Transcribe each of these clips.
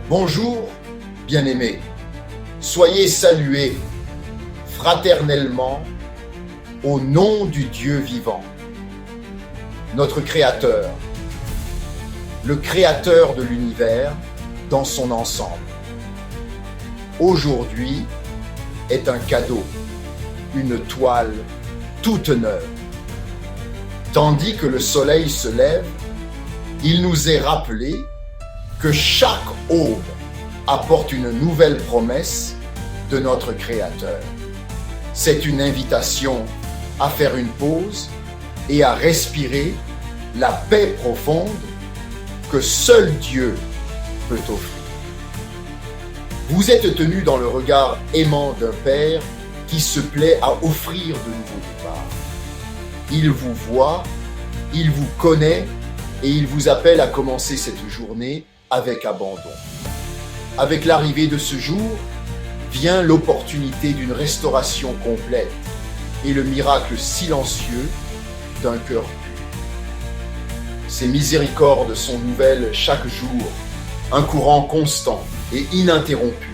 Bonjour, bien-aimés. Soyez salués fraternellement au nom du Dieu vivant, notre Créateur, le Créateur de l'univers dans son ensemble. Aujourd'hui est un cadeau, une toile toute neuve. Tandis que le soleil se lève, il nous est rappelé que chaque aube apporte une nouvelle promesse de notre Créateur. C'est une invitation à faire une pause et à respirer la paix profonde que seul Dieu peut offrir. Vous êtes tenu dans le regard aimant d'un Père qui se plaît à offrir de nouveaux départs. Il vous voit, il vous connaît et il vous appelle à commencer cette journée avec abandon. Avec l'arrivée de ce jour, vient l'opportunité d'une restauration complète et le miracle silencieux d'un cœur pur. Ces miséricordes sont nouvelles chaque jour, un courant constant et ininterrompu.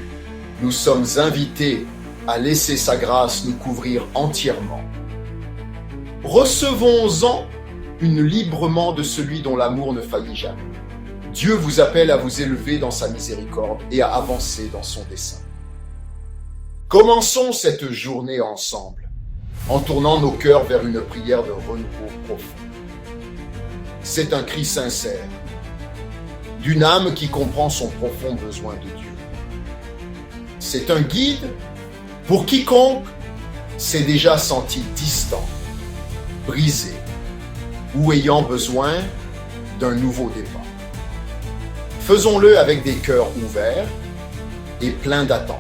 Nous sommes invités à laisser sa grâce nous couvrir entièrement. Recevons-en une librement de celui dont l'amour ne faillit jamais. Dieu vous appelle à vous élever dans sa miséricorde et à avancer dans son dessein. Commençons cette journée ensemble, en tournant nos cœurs vers une prière de renouveau profond. C'est un cri sincère, d'une âme qui comprend son profond besoin de Dieu. C'est un guide pour quiconque s'est déjà senti distant, brisé, ou ayant besoin d'un nouveau départ. Faisons-le avec des cœurs ouverts et pleins d'attente.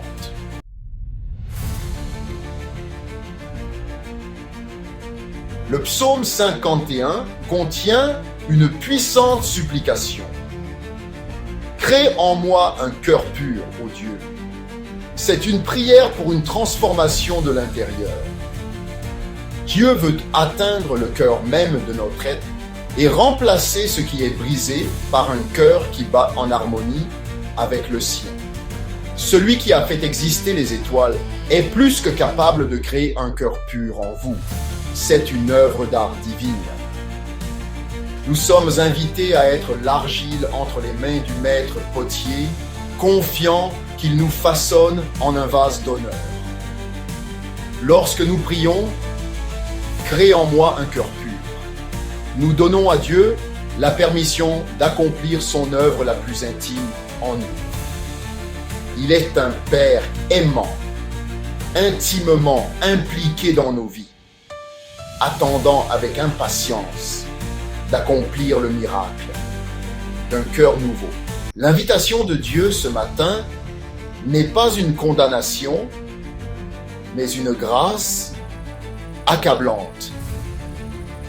Le psaume 51 contient une puissante supplication. Crée en moi un cœur pur, ô Dieu. C'est une prière pour une transformation de l'intérieur. Dieu veut atteindre le cœur même de notre être et remplacer ce qui est brisé par un cœur qui bat en harmonie avec le sien. Celui qui a fait exister les étoiles est plus que capable de créer un cœur pur en vous. C'est une œuvre d'art divine. Nous sommes invités à être l'argile entre les mains du maître potier, confiants qu'il nous façonne en un vase d'honneur. Lorsque nous prions, crée en moi un cœur pur. Nous donnons à Dieu la permission d'accomplir son œuvre la plus intime en nous. Il est un Père aimant, intimement impliqué dans nos vies, attendant avec impatience d'accomplir le miracle d'un cœur nouveau. L'invitation de Dieu ce matin n'est pas une condamnation, mais une grâce accablante.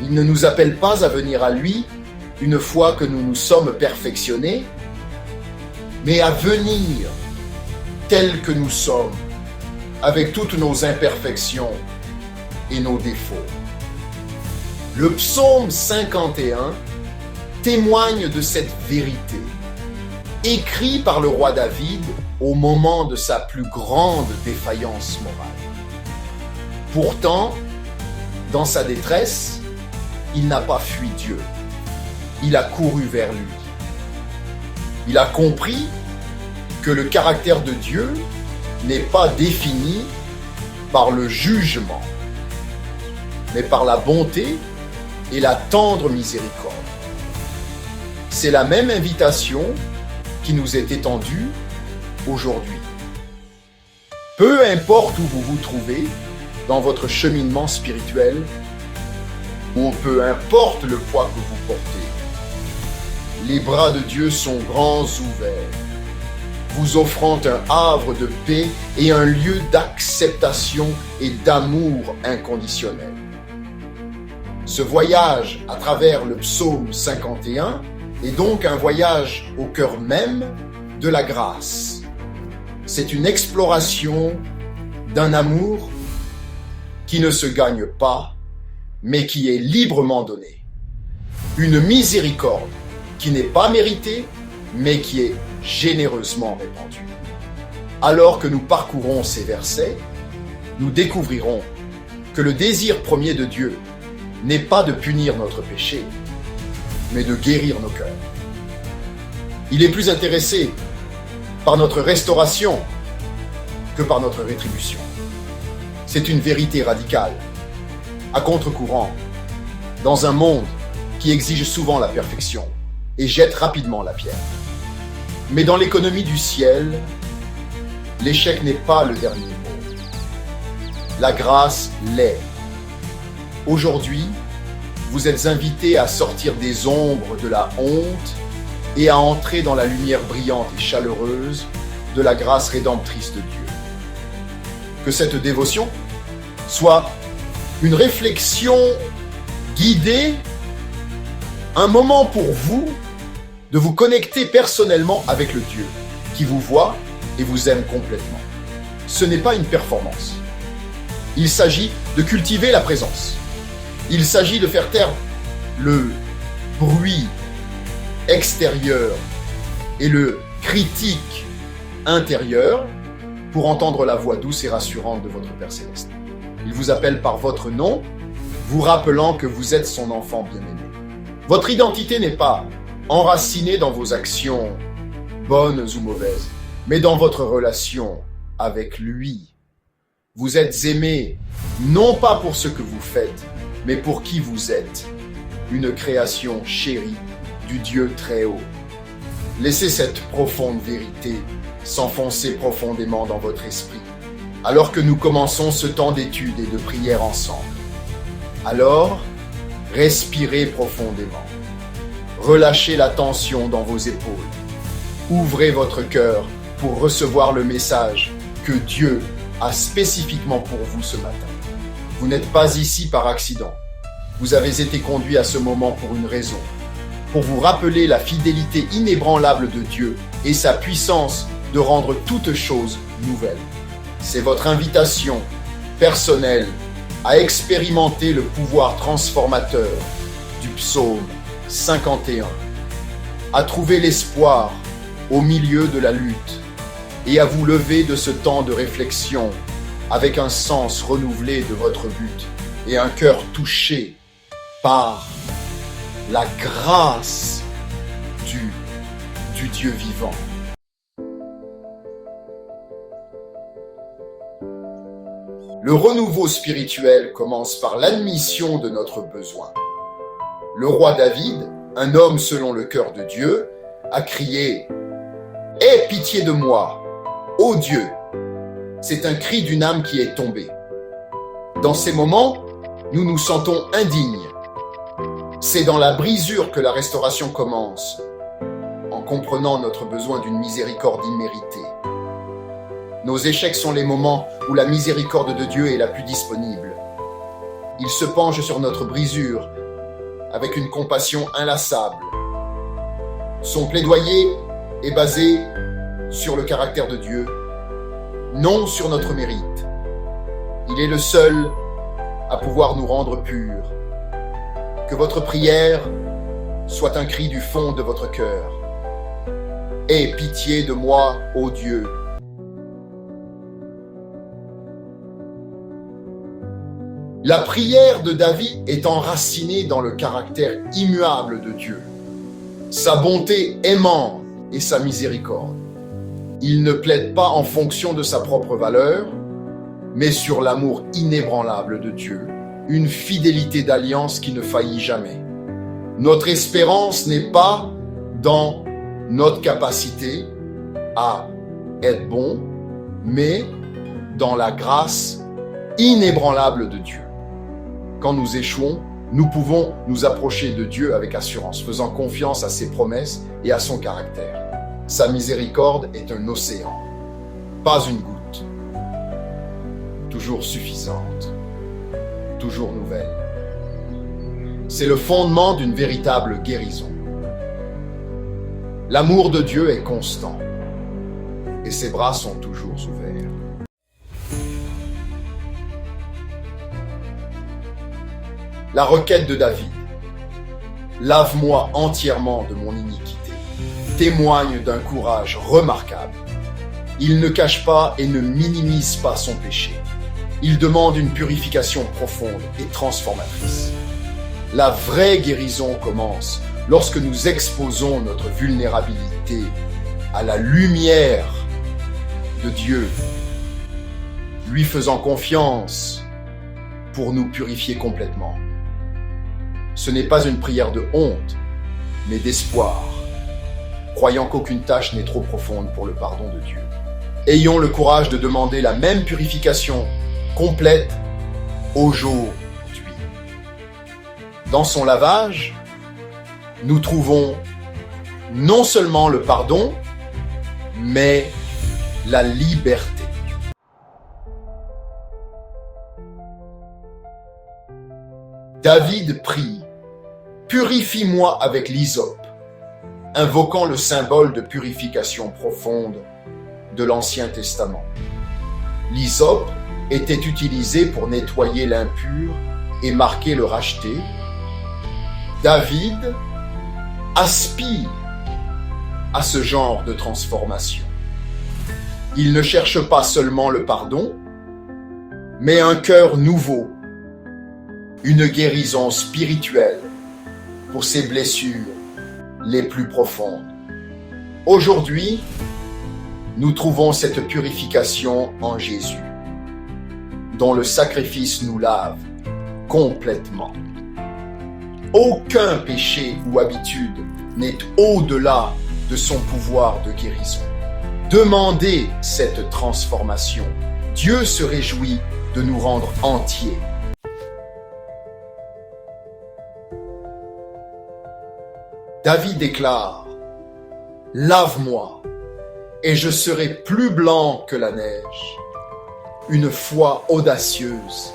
Il ne nous appelle pas à venir à lui une fois que nous nous sommes perfectionnés, mais à venir tels que nous sommes, avec toutes nos imperfections et nos défauts. Le psaume 51 témoigne de cette vérité, écrit par le roi David au moment de sa plus grande défaillance morale. Pourtant, dans sa détresse, il n'a pas fui Dieu. Il a couru vers lui. Il a compris que le caractère de Dieu n'est pas défini par le jugement, mais par la bonté et la tendre miséricorde. C'est la même invitation qui nous est étendue aujourd'hui. Peu importe où vous vous trouvez dans votre cheminement spirituel, ou peu importe le poids que vous portez, les bras de Dieu sont grands ouverts, vous offrant un havre de paix et un lieu d'acceptation et d'amour inconditionnel. Ce voyage à travers le psaume 51 est donc un voyage au cœur même de la grâce. C'est une exploration d'un amour qui ne se gagne pas, mais qui est librement donné. Une miséricorde qui n'est pas méritée, mais qui est généreusement répandue. Alors que nous parcourons ces versets, nous découvrirons que le désir premier de Dieu n'est pas de punir notre péché, mais de guérir nos cœurs. Il est plus intéressé par notre restauration que par notre rétribution. C'est une vérité radicale, à contre-courant, dans un monde qui exige souvent la perfection et jette rapidement la pierre. Mais dans l'économie du ciel, l'échec n'est pas le dernier mot. La grâce l'est. Aujourd'hui, vous êtes invités à sortir des ombres de la honte et à entrer dans la lumière brillante et chaleureuse de la grâce rédemptrice de Dieu. Que cette dévotion soit une réflexion guidée, un moment pour vous de vous connecter personnellement avec le Dieu qui vous voit et vous aime complètement. Ce n'est pas une performance. Il s'agit de cultiver la présence. Il s'agit de faire taire le bruit extérieur et le critique intérieur pour entendre la voix douce et rassurante de votre Père Céleste. Il vous appelle par votre nom, vous rappelant que vous êtes son enfant bien-aimé. Votre identité n'est pas enracinée dans vos actions, bonnes ou mauvaises, mais dans votre relation avec lui. Vous êtes aimé, non pas pour ce que vous faites, mais pour qui vous êtes, une création chérie du Dieu très haut. Laissez cette profonde vérité s'enfoncer profondément dans votre esprit, alors que nous commençons ce temps d'étude et de prière ensemble. Alors, respirez profondément. Relâchez la tension dans vos épaules. Ouvrez votre cœur pour recevoir le message que Dieu a spécifiquement pour vous ce matin. Vous n'êtes pas ici par accident. Vous avez été conduit à ce moment pour une raison. Pour vous rappeler la fidélité inébranlable de Dieu et sa puissance de rendre toutes choses nouvelles. C'est votre invitation personnelle à expérimenter le pouvoir transformateur du psaume 51, à trouver l'espoir au milieu de la lutte et à vous lever de ce temps de réflexion avec un sens renouvelé de votre but et un cœur touché par la grâce du Dieu vivant. Le renouveau spirituel commence par l'admission de notre besoin. Le roi David, un homme selon le cœur de Dieu, a crié « Aie pitié de moi, ô Dieu !» C'est un cri d'une âme qui est tombée. Dans ces moments, nous nous sentons indignes. C'est dans la brisure que la restauration commence, en comprenant notre besoin d'une miséricorde imméritée. Nos échecs sont les moments où la miséricorde de Dieu est la plus disponible. Il se penche sur notre brisure avec une compassion inlassable. Son plaidoyer est basé sur le caractère de Dieu, non sur notre mérite. Il est le seul à pouvoir nous rendre purs. Que votre prière soit un cri du fond de votre cœur. Aie pitié de moi, ô Dieu. La prière de David est enracinée dans le caractère immuable de Dieu, sa bonté aimante et sa miséricorde. Il ne plaide pas en fonction de sa propre valeur, mais sur l'amour inébranlable de Dieu, une fidélité d'alliance qui ne faillit jamais. Notre espérance n'est pas dans notre capacité à être bon, mais dans la grâce inébranlable de Dieu. Quand nous échouons, nous pouvons nous approcher de Dieu avec assurance, faisant confiance à ses promesses et à son caractère. Sa miséricorde est un océan, pas une goutte, toujours suffisante, toujours nouvelle. C'est le fondement d'une véritable guérison. L'amour de Dieu est constant et ses bras sont toujours ouverts. La requête de David. Lave-moi entièrement de mon iniquité. témoigne d'un courage remarquable. Il ne cache pas et ne minimise pas son péché. Il demande une purification profonde et transformatrice. La vraie guérison commence lorsque nous exposons notre vulnérabilité à la lumière de Dieu, lui faisant confiance pour nous purifier complètement. Ce n'est pas une prière de honte, mais d'espoir, croyant qu'aucune tâche n'est trop profonde pour le pardon de Dieu. Ayons le courage de demander la même purification complète aujourd'hui. Dans son lavage, nous trouvons non seulement le pardon, mais la liberté. David prie « Purifie-moi avec l'hysope », invoquant le symbole de purification profonde de l'Ancien Testament. L'hysope était utilisé pour nettoyer l'impur et marquer le racheté. David aspire à ce genre de transformation. Il ne cherche pas seulement le pardon, mais un cœur nouveau, une guérison spirituelle pour ses blessures les plus profondes. Aujourd'hui, nous trouvons cette purification en Jésus, dont le sacrifice nous lave complètement. Aucun péché ou habitude n'est au-delà de son pouvoir de guérison. Demandez cette transformation. Dieu se réjouit de nous rendre entiers. David déclare « Lave-moi, et je serai plus blanc que la neige. » Une foi audacieuse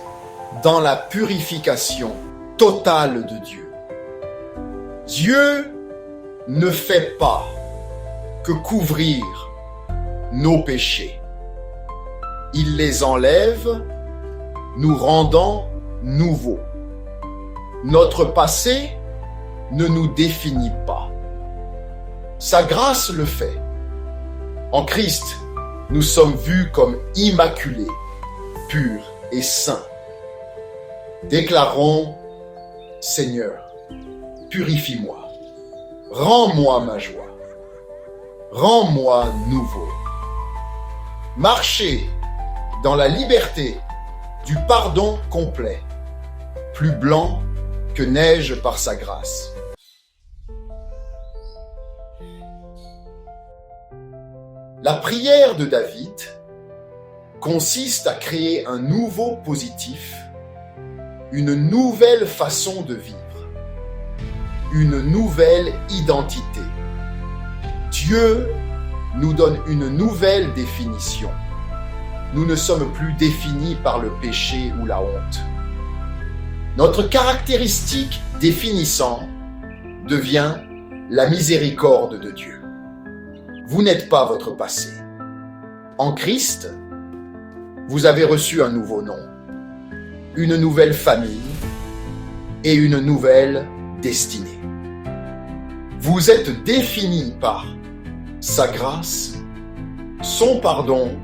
dans la purification totale de Dieu. Dieu ne fait pas que couvrir nos péchés. Il les enlève, nous rendant nouveaux. Notre passé ne nous définit pas. Sa grâce le fait. En Christ, nous sommes vus comme immaculés, purs et saints. Déclarons, Seigneur, purifie-moi, rends-moi ma joie, rends-moi nouveau. Marchez dans la liberté du pardon complet, plus blanc que neige par sa grâce. La prière de David consiste à créer un nouveau positif, une nouvelle façon de vivre, une nouvelle identité. Dieu nous donne une nouvelle définition. Nous ne sommes plus définis par le péché ou la honte. Notre caractéristique définissante devient la miséricorde de Dieu. Vous n'êtes pas votre passé. En Christ, vous avez reçu un nouveau nom, une nouvelle famille et une nouvelle destinée. Vous êtes défini par sa grâce, son pardon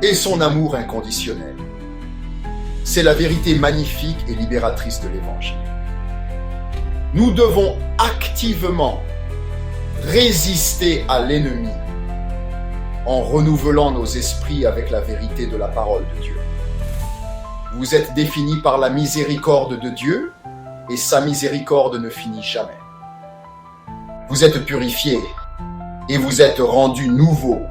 et son amour inconditionnel. C'est la vérité magnifique et libératrice de l'Évangile. Nous devons activement résister à l'ennemi en renouvelant nos esprits avec la vérité de la parole de Dieu. Vous êtes définis par la miséricorde de Dieu et sa miséricorde ne finit jamais. Vous êtes purifiés et vous êtes rendus nouveaux.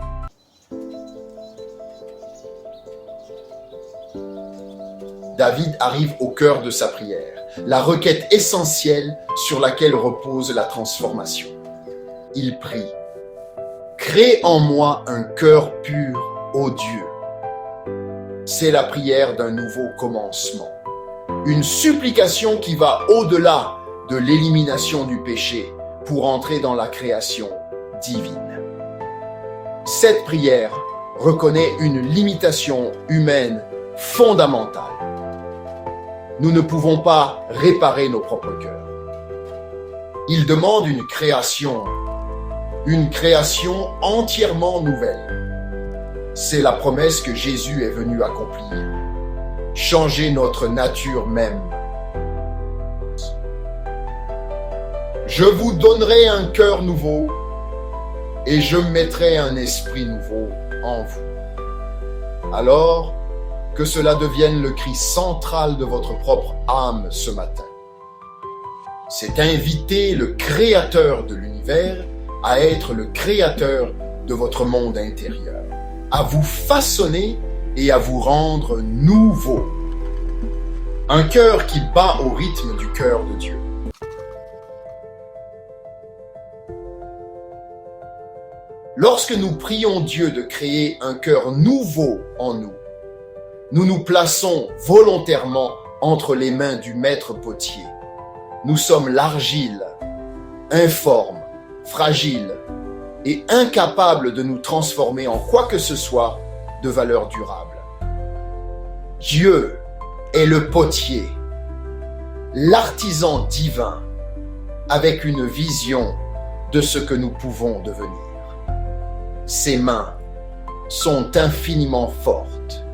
David arrive au cœur de sa prière, la requête essentielle sur laquelle repose la transformation. Il prie « Crée en moi un cœur pur, ô Dieu ». C'est la prière d'un nouveau commencement. Une supplication qui va au-delà de l'élimination du péché pour entrer dans la création divine. Cette prière reconnaît une limitation humaine fondamentale. Nous ne pouvons pas réparer nos propres cœurs. Il demande une création une création entièrement nouvelle. C'est la promesse que Jésus est venu accomplir. Changer notre nature même. Je vous donnerai un cœur nouveau et je mettrai un esprit nouveau en vous. Alors, que cela devienne le cri central de votre propre âme ce matin. C'est inviter le Créateur de l'univers à être le Créateur de votre monde intérieur, à vous façonner et à vous rendre nouveau. Un cœur qui bat au rythme du cœur de Dieu. Lorsque nous prions Dieu de créer un cœur nouveau en nous, nous nous plaçons volontairement entre les mains du maître potier. Nous sommes l'argile, informe, fragile et incapable de nous transformer en quoi que ce soit de valeur durable. Dieu est le potier, l'artisan divin, avec une vision de ce que nous pouvons devenir. Ses mains sont infiniment fortes,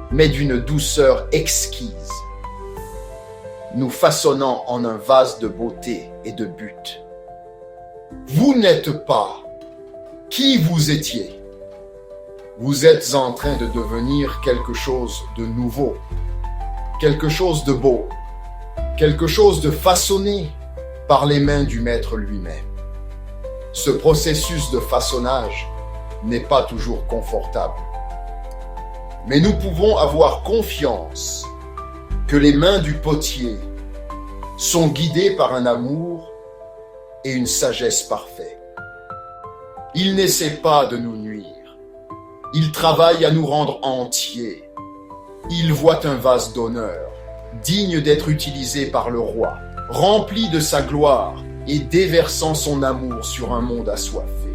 mais d'une douceur exquise, nous façonnant en un vase de beauté et de but. Vous n'êtes pas qui vous étiez. Vous êtes en train de devenir quelque chose de nouveau, quelque chose de beau, quelque chose de façonné par les mains du Maître lui-même. Ce processus de façonnage n'est pas toujours confortable. Mais nous pouvons avoir confiance que les mains du potier sont guidées par un amour et une sagesse parfaits. Il n'essaie pas de nous nuire. Il travaille à nous rendre entiers. Il voit un vase d'honneur, digne d'être utilisé par le roi, rempli de sa gloire et déversant son amour sur un monde assoiffé.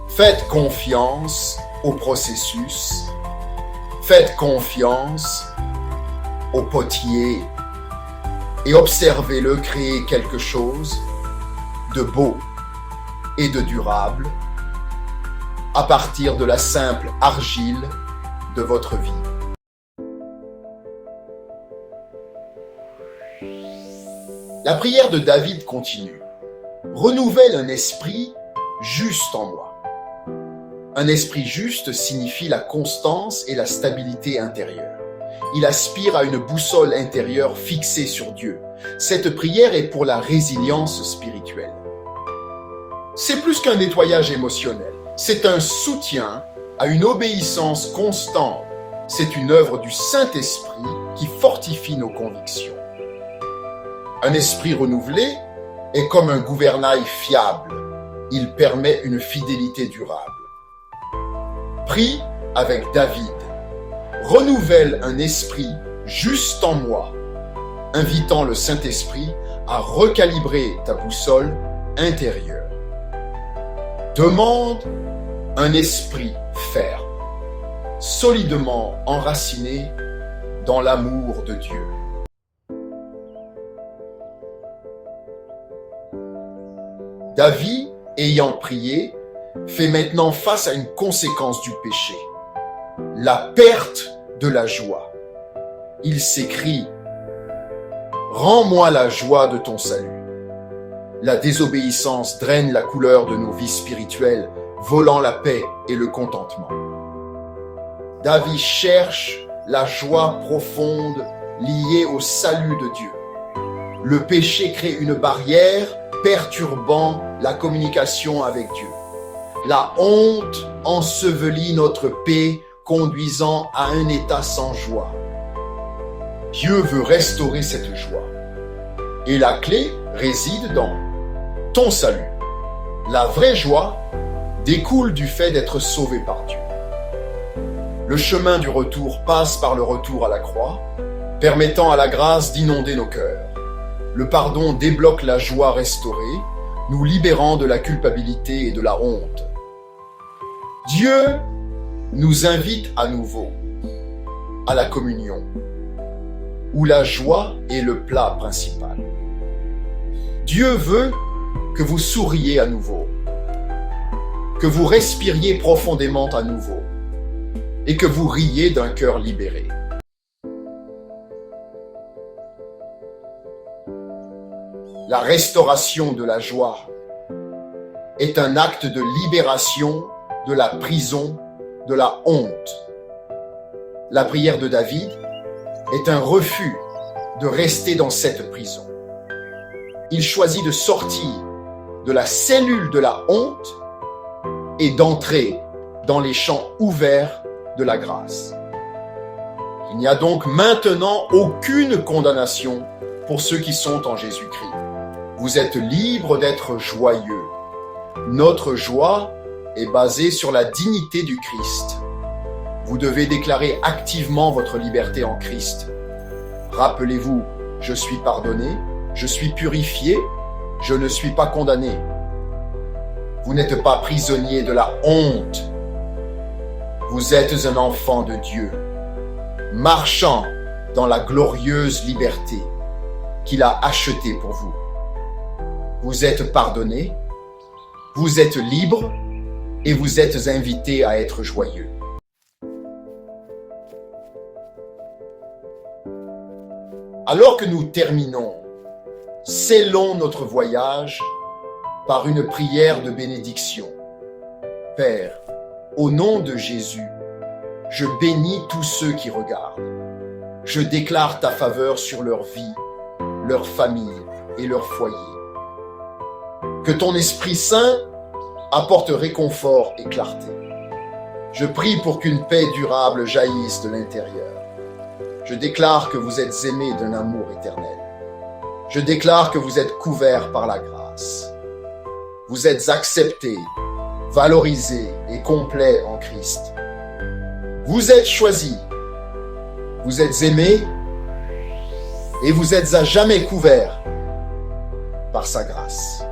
Faites confiance au processus. Faites confiance au potier et observez-le créer quelque chose de beau et de durable à partir de la simple argile de votre vie. La prière de David continue. Renouvelle un esprit juste en moi. Un esprit juste signifie la constance et la stabilité intérieure. Il aspire à une boussole intérieure fixée sur Dieu. Cette prière est pour la résilience spirituelle. C'est plus qu'un nettoyage émotionnel. C'est un soutien à une obéissance constante. C'est une œuvre du Saint-Esprit qui fortifie nos convictions. Un esprit renouvelé est comme un gouvernail fiable. Il permet une fidélité durable. Prie avec David. Renouvelle un esprit juste en moi, invitant le Saint-Esprit à recalibrer ta boussole intérieure. Demande un esprit ferme, solidement enraciné dans l'amour de Dieu. David, ayant prié, fait maintenant face à une conséquence du péché, la perte de la joie. Il s'écrie « Rends-moi la joie de ton salut ». La désobéissance draine la couleur de nos vies spirituelles, volant la paix et le contentement. David cherche la joie profonde liée au salut de Dieu. Le péché crée une barrière perturbant la communication avec Dieu. La honte ensevelit notre paix, conduisant à un état sans joie. Dieu veut restaurer cette joie. Et la clé réside dans ton salut. La vraie joie découle du fait d'être sauvé par Dieu. Le chemin du retour passe par le retour à la croix, permettant à la grâce d'inonder nos cœurs. Le pardon débloque la joie restaurée, nous libérant de la culpabilité et de la honte. Dieu nous invite à nouveau à la communion, où la joie est le plat principal. Dieu veut que vous souriez à nouveau, que vous respiriez profondément à nouveau et que vous riez d'un cœur libéré. La restauration de la joie est un acte de libération de la prison, de la honte. La prière de David est un refus de rester dans cette prison. Il choisit de sortir de la cellule de la honte et d'entrer dans les champs ouverts de la grâce. Il n'y a donc maintenant aucune condamnation pour ceux qui sont en Jésus-Christ. Vous êtes libres d'être joyeux. Notre joie est basée sur la dignité du Christ. Vous devez déclarer activement votre liberté en Christ. Rappelez-vous, je suis pardonné, je suis purifié, je ne suis pas condamné. Vous n'êtes pas prisonnier de la honte. Vous êtes un enfant de Dieu, marchant dans la glorieuse liberté qu'il a achetée pour vous. Vous êtes pardonné, vous êtes libre et vous êtes invité à être joyeux. Alors que nous terminons, scellons notre voyage par une prière de bénédiction. Père, au nom de Jésus, je bénis tous ceux qui regardent. Je déclare ta faveur sur leur vie, leur famille et leur foyer. Que ton Esprit Saint apporte réconfort et clarté. Je prie pour qu'une paix durable jaillisse de l'intérieur. Je déclare que vous êtes aimés d'un amour éternel. Je déclare que vous êtes couverts par la grâce. Vous êtes acceptés, valorisés et complets en Christ. Vous êtes choisis. Vous êtes aimés et vous êtes à jamais couverts par sa grâce.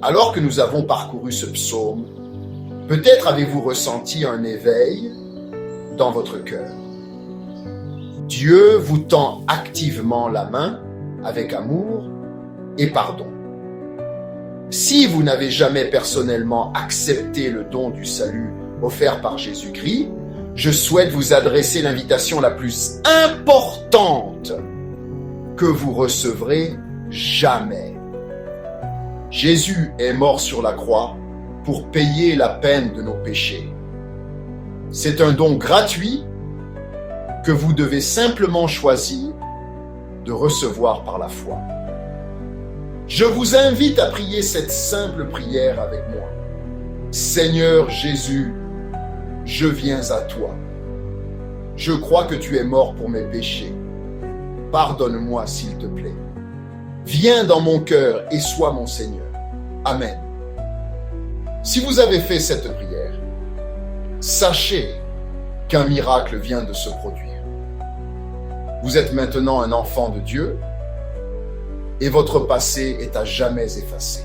Alors que nous avons parcouru ce psaume, peut-être avez-vous ressenti un éveil dans votre cœur. Dieu vous tend activement la main avec amour et pardon. Si vous n'avez jamais personnellement accepté le don du salut offert par Jésus-Christ, je souhaite vous adresser l'invitation la plus importante que vous recevrez jamais. Jésus est mort sur la croix pour payer la peine de nos péchés. C'est un don gratuit que vous devez simplement choisir de recevoir par la foi. Je vous invite à prier cette simple prière avec moi. Seigneur Jésus, je viens à toi. Je crois que tu es mort pour mes péchés. Pardonne-moi s'il te plaît. Viens dans mon cœur et sois mon Seigneur. Amen. Si vous avez fait cette prière, sachez qu'un miracle vient de se produire. Vous êtes maintenant un enfant de Dieu et votre passé est à jamais effacé.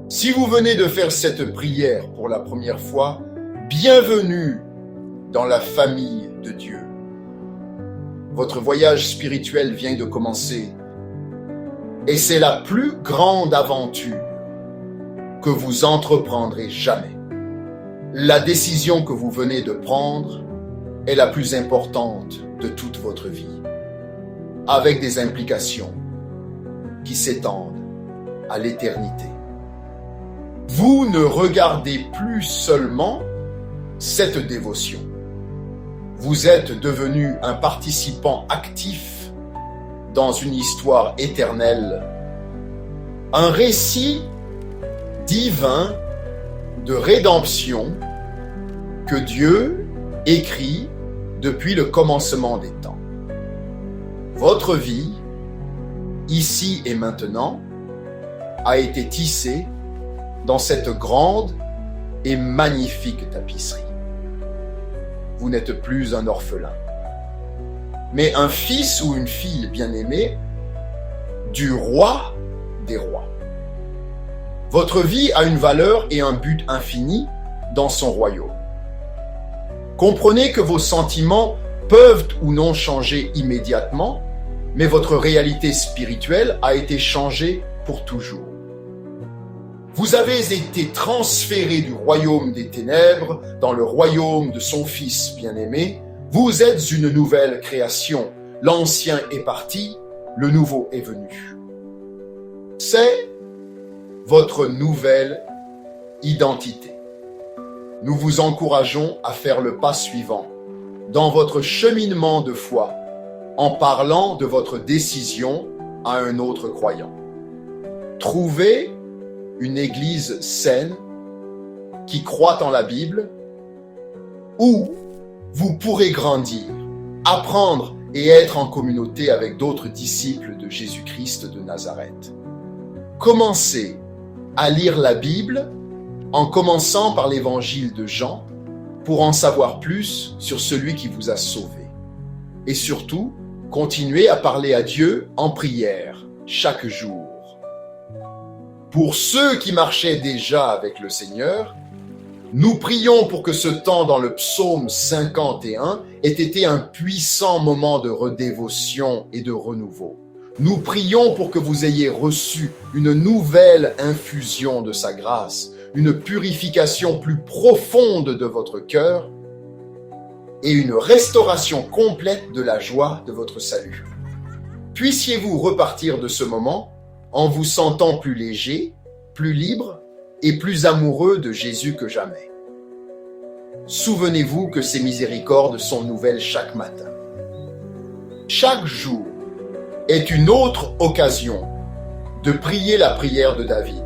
Si vous venez de faire cette prière pour la première fois, bienvenue dans la famille de Dieu. Votre voyage spirituel vient de commencer et c'est la plus grande aventure que vous entreprendrez jamais. La décision que vous venez de prendre est la plus importante de toute votre vie, avec des implications qui s'étendent à l'éternité. Vous ne regardez plus seulement cette dévotion. Vous êtes devenu un participant actif dans une histoire éternelle, un récit divin de rédemption que Dieu écrit depuis le commencement des temps. Votre vie, ici et maintenant, a été tissée dans cette grande et magnifique tapisserie. Vous n'êtes plus un orphelin, mais un fils ou une fille bien-aimée du roi des rois. Votre vie a une valeur et un but infini dans son royaume. Comprenez que vos sentiments peuvent ou non changer immédiatement, mais votre réalité spirituelle a été changée pour toujours. Vous avez été transférés du royaume des ténèbres dans le royaume de son Fils bien-aimé. Vous êtes une nouvelle création. L'ancien est parti, le nouveau est venu. C'est votre nouvelle identité. Nous vous encourageons à faire le pas suivant dans votre cheminement de foi en parlant de votre décision à un autre croyant. Trouvez une église saine qui croit en la Bible où vous pourrez grandir, apprendre et être en communauté avec d'autres disciples de Jésus-Christ de Nazareth. Commencez à lire la Bible en commençant par l'évangile de Jean pour en savoir plus sur celui qui vous a sauvé. Et surtout, continuez à parler à Dieu en prière chaque jour. Pour ceux qui marchaient déjà avec le Seigneur, nous prions pour que ce temps dans le psaume 51 ait été un puissant moment de redévotion et de renouveau. Nous prions pour que vous ayez reçu une nouvelle infusion de sa grâce, une purification plus profonde de votre cœur et une restauration complète de la joie de votre salut. Puissiez-vous repartir de ce moment en vous sentant plus léger, plus libre et plus amoureux de Jésus que jamais. Souvenez-vous que ses miséricordes sont nouvelles chaque matin. Chaque jour est une autre occasion de prier la prière de David,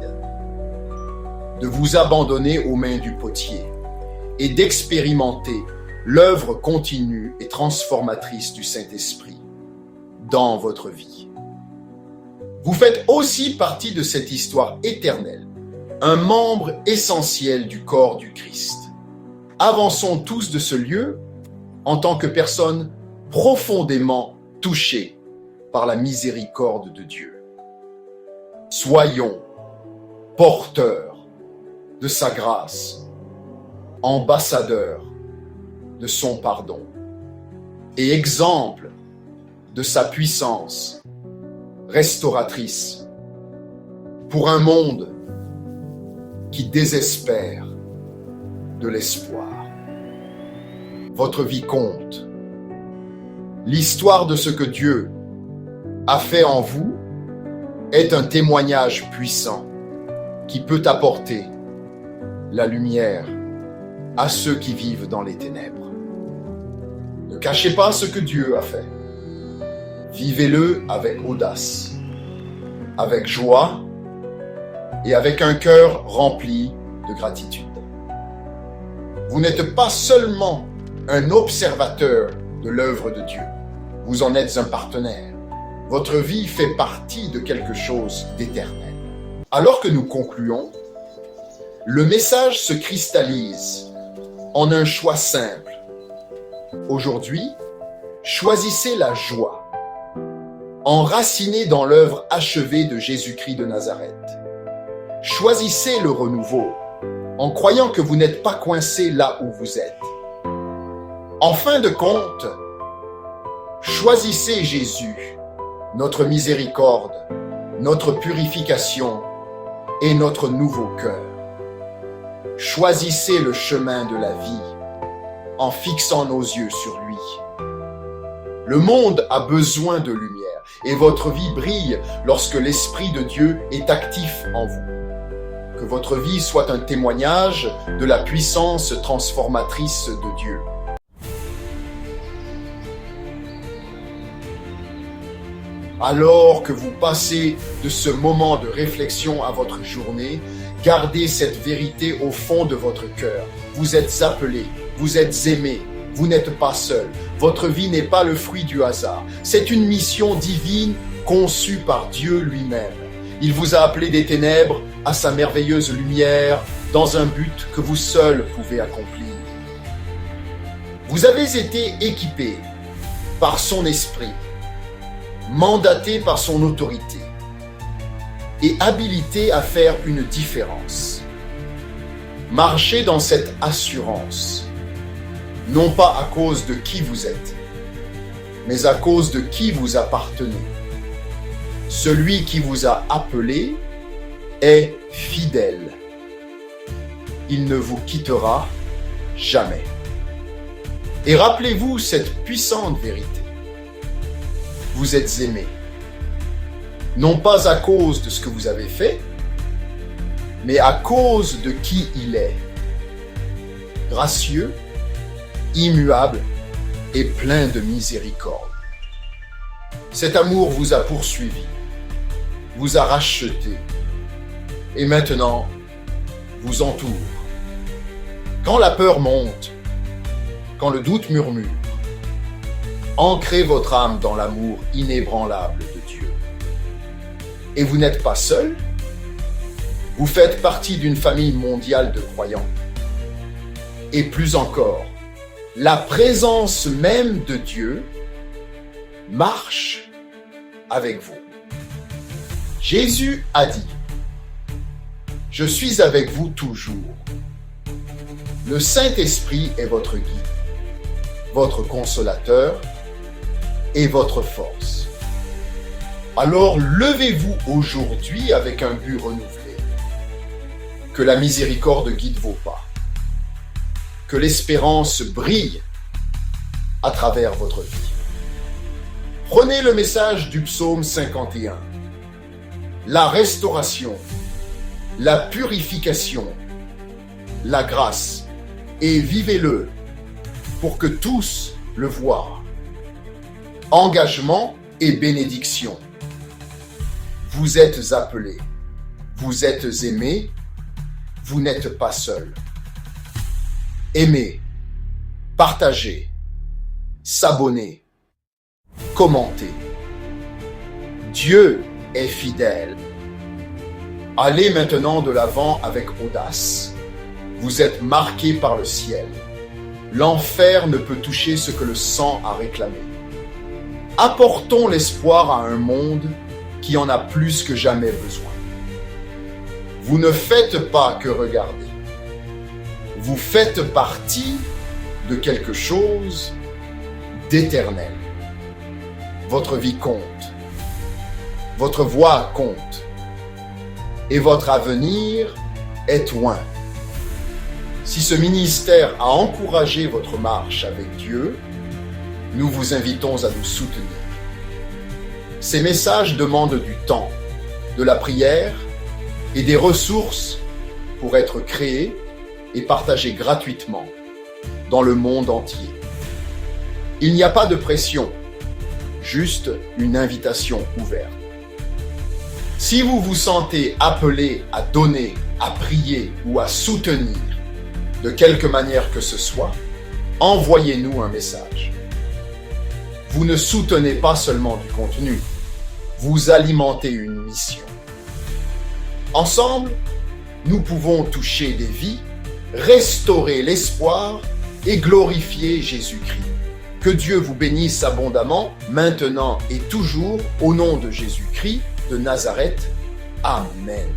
de vous abandonner aux mains du potier et d'expérimenter l'œuvre continue et transformatrice du Saint-Esprit dans votre vie. Vous faites aussi partie de cette histoire éternelle, un membre essentiel du corps du Christ. Avançons tous de ce lieu en tant que personnes profondément touchées par la miséricorde de Dieu. Soyons porteurs de sa grâce, ambassadeurs de son pardon et exemple de sa puissance restauratrice pour un monde qui désespère de l'espoir. Votre vie compte. L'histoire de ce que Dieu a fait en vous est un témoignage puissant qui peut apporter la lumière à ceux qui vivent dans les ténèbres. Ne cachez pas ce que Dieu a fait. Vivez-le avec audace, avec joie et avec un cœur rempli de gratitude. Vous n'êtes pas seulement un observateur de l'œuvre de Dieu, vous en êtes un partenaire. Votre vie fait partie de quelque chose d'éternel. Alors que nous concluons, le message se cristallise en un choix simple. Aujourd'hui, choisissez la joie, enracinée dans l'œuvre achevée de Jésus-Christ de Nazareth. Choisissez le renouveau, en croyant que vous n'êtes pas coincé là où vous êtes. En fin de compte, choisissez Jésus, notre miséricorde, notre purification et notre nouveau cœur. Choisissez le chemin de la vie en fixant nos yeux sur lui. Le monde a besoin de lumière et votre vie brille lorsque l'Esprit de Dieu est actif en vous. Que votre vie soit un témoignage de la puissance transformatrice de Dieu. Alors que vous passez de ce moment de réflexion à votre journée, gardez cette vérité au fond de votre cœur. Vous êtes appelés, vous êtes aimés, vous n'êtes pas seuls. Votre vie n'est pas le fruit du hasard. C'est une mission divine conçue par Dieu lui-même. Il vous a appelé des ténèbres à sa merveilleuse lumière dans un but que vous seuls pouvez accomplir. Vous avez été équipés par son esprit, mandatés par son autorité et habilités à faire une différence. Marchez dans cette assurance. non pas à cause de qui vous êtes, mais à cause de qui vous appartenez. Celui qui vous a appelé est fidèle. Il ne vous quittera jamais. Et rappelez-vous cette puissante vérité. Vous êtes aimés, non pas à cause de ce que vous avez fait, mais à cause de qui il est. Gracieux, immuable et plein de miséricorde. Cet amour vous a poursuivi, vous a racheté et maintenant vous entoure. Quand la peur monte, quand le doute murmure, ancrez votre âme dans l'amour inébranlable de Dieu. Et vous n'êtes pas seul, vous faites partie d'une famille mondiale de croyants. Et plus encore, la présence même de Dieu marche avec vous. Jésus a dit, « Je suis avec vous toujours. » Le Saint-Esprit est votre guide, votre consolateur et votre force. Alors levez-vous aujourd'hui avec un but renouvelé. Que la miséricorde guide vos pas. Que l'espérance brille à travers votre vie. Prenez le message du psaume 51. La restauration, la purification, la grâce, et vivez-le pour que tous le voient. Engagement et bénédiction. Vous êtes appelés, vous êtes aimés, vous n'êtes pas seuls. Aimez, partagez, s'abonner, commentez. Dieu est fidèle. Allez maintenant de l'avant avec audace. Vous êtes marqués par le ciel. L'enfer ne peut toucher ce que le sang a réclamé. Apportons l'espoir à un monde qui en a plus que jamais besoin. Vous ne faites pas que regarder. Vous faites partie de quelque chose d'éternel. Votre vie compte. Votre voix compte. Et votre avenir est loin. Si ce ministère a encouragé votre marche avec Dieu, nous vous invitons à nous soutenir. Ces messages demandent du temps, de la prière et des ressources pour être créés et partagés gratuitement dans le monde entier. Il n'y a pas de pression, juste une invitation ouverte. Si vous vous sentez appelé à donner, à prier ou à soutenir de quelque manière que ce soit, envoyez-nous un message. Vous ne soutenez pas seulement du contenu, vous alimentez une mission. Ensemble, nous pouvons toucher des vies, restaurer l'espoir et glorifier Jésus-Christ. Que Dieu vous bénisse abondamment, maintenant et toujours, au nom de Jésus-Christ de Nazareth. Amen.